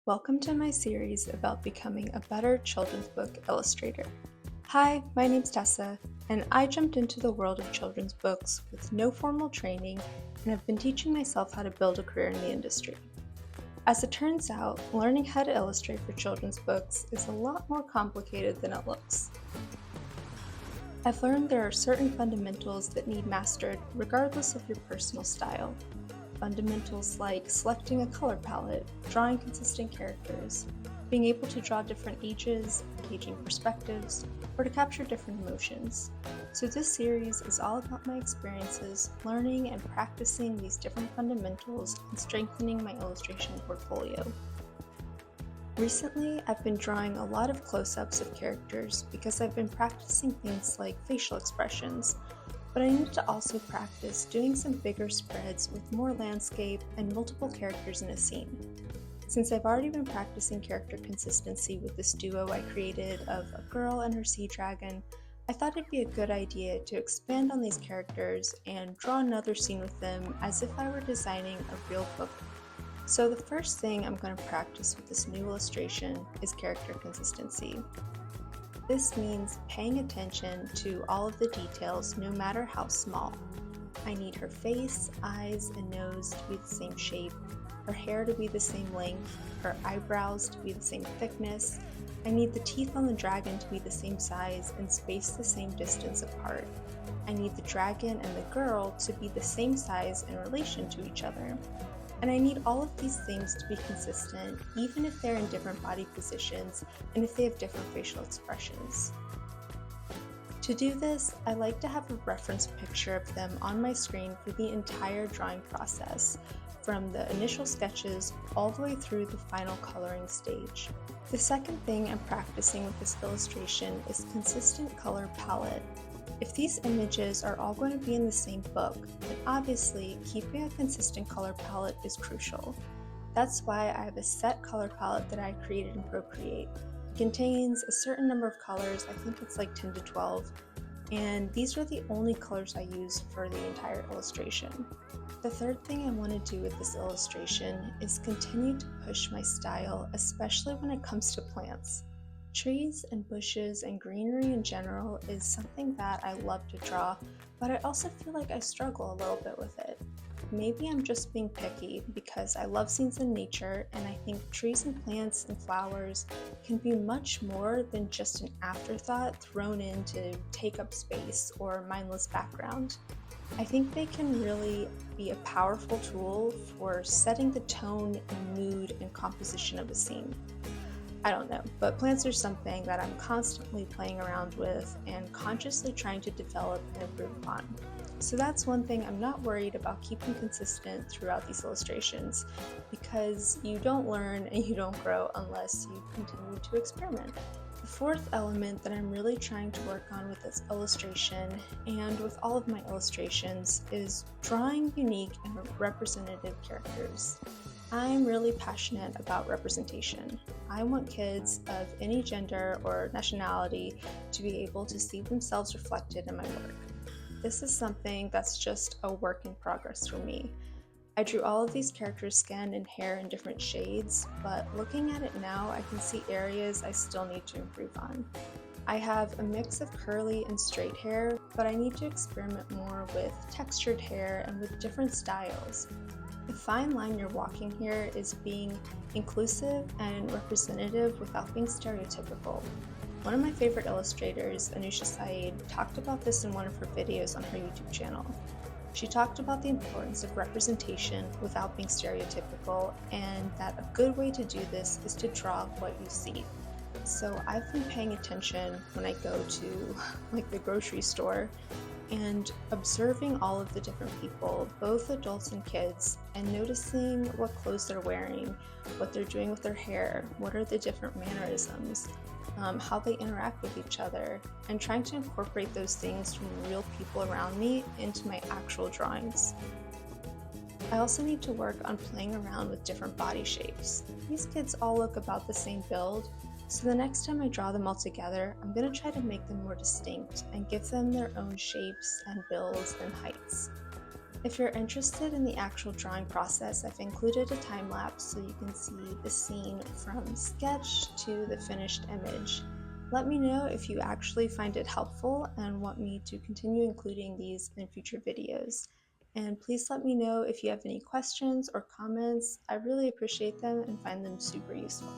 Welcome to my series about becoming a better children's book illustrator. Hi, my name's Tessa, and I jumped into the world of children's books with no formal training and have been teaching myself how to build a career in the industry. As it turns out, learning how to illustrate for children's books is a lot more complicated than it looks. I've learned there are certain fundamentals that need mastered regardless of your personal style. Fundamentals like selecting a color palette, drawing consistent characters, being able to draw different ages, engaging perspectives, or to capture different emotions. So this series is all about my experiences learning and practicing these different fundamentals and strengthening my illustration portfolio. Recently, I've been drawing a lot of close-ups of characters because I've been practicing things like facial expressions, but I need to also practice doing some bigger spreads with more landscape and multiple characters in a scene. Since I've already been practicing character consistency with this duo I created of a girl and her sea dragon, I thought it'd be a good idea to expand on these characters and draw another scene with them as if I were designing a real book. So the first thing I'm going to practice with this new illustration is character consistency. This means paying attention to all of the details, no matter how small. I need her face, eyes, and nose to be the same shape, her hair to be the same length, her eyebrows to be the same thickness. I need the teeth on the dragon to be the same size and spaced the same distance apart. I need the dragon and the girl to be the same size in relation to each other. And I need all of these things to be consistent, even if they're in different body positions and if they have different facial expressions. To do this, I like to have a reference picture of them on my screen for the entire drawing process, from the initial sketches all the way through the final coloring stage. The second thing I'm practicing with this illustration is consistent color palette. If these images are all going to be in the same book, then obviously keeping a consistent color palette is crucial. That's why I have a set color palette that I created in Procreate. It contains a certain number of colors, I think it's like 10 to 12, and these are the only colors I use for the entire illustration. The third thing I want to do with this illustration is continue to push my style, especially when it comes to plants. Trees and bushes and greenery in general is something that I love to draw, but I also feel like I struggle a little bit with it. Maybe I'm just being picky because I love scenes in nature and I think trees and plants and flowers can be much more than just an afterthought thrown in to take up space or mindless background. I think they can really be a powerful tool for setting the tone and mood and composition of a scene. I don't know, but plants are something that I'm constantly playing around with and consciously trying to develop and improve upon. So that's one thing I'm not worried about keeping consistent throughout these illustrations, because you don't learn and you don't grow unless you continue to experiment. The fourth element that I'm really trying to work on with this illustration and with all of my illustrations is drawing unique and representative characters. I'm really passionate about representation. I want kids of any gender or nationality to be able to see themselves reflected in my work. This is something that's just a work in progress for me. I drew all of these characters' skin and hair in different shades, but looking at it now, I can see areas I still need to improve on. I have a mix of curly and straight hair, but I need to experiment more with textured hair and with different styles. The fine line you're walking here is being inclusive and representative without being stereotypical. One of my favorite illustrators, Anusha Saeed, talked about this in one of her videos on her YouTube channel. She talked about the importance of representation without being stereotypical, and that a good way to do this is to draw what you see. So I've been paying attention when I go to the grocery store and observing all of the different people, both adults and kids, and noticing what clothes they're wearing, what they're doing with their hair, what are the different mannerisms, how they interact with each other, and trying to incorporate those things from real people around me into my actual drawings. I also need to work on playing around with different body shapes. These kids all look about the same build, so the next time I draw them all together, I'm going to try to make them more distinct and give them their own shapes and builds and heights. If you're interested in the actual drawing process, I've included a time lapse so you can see the scene from sketch to the finished image. Let me know if you actually find it helpful and want me to continue including these in future videos. And please let me know if you have any questions or comments. I really appreciate them and find them super useful.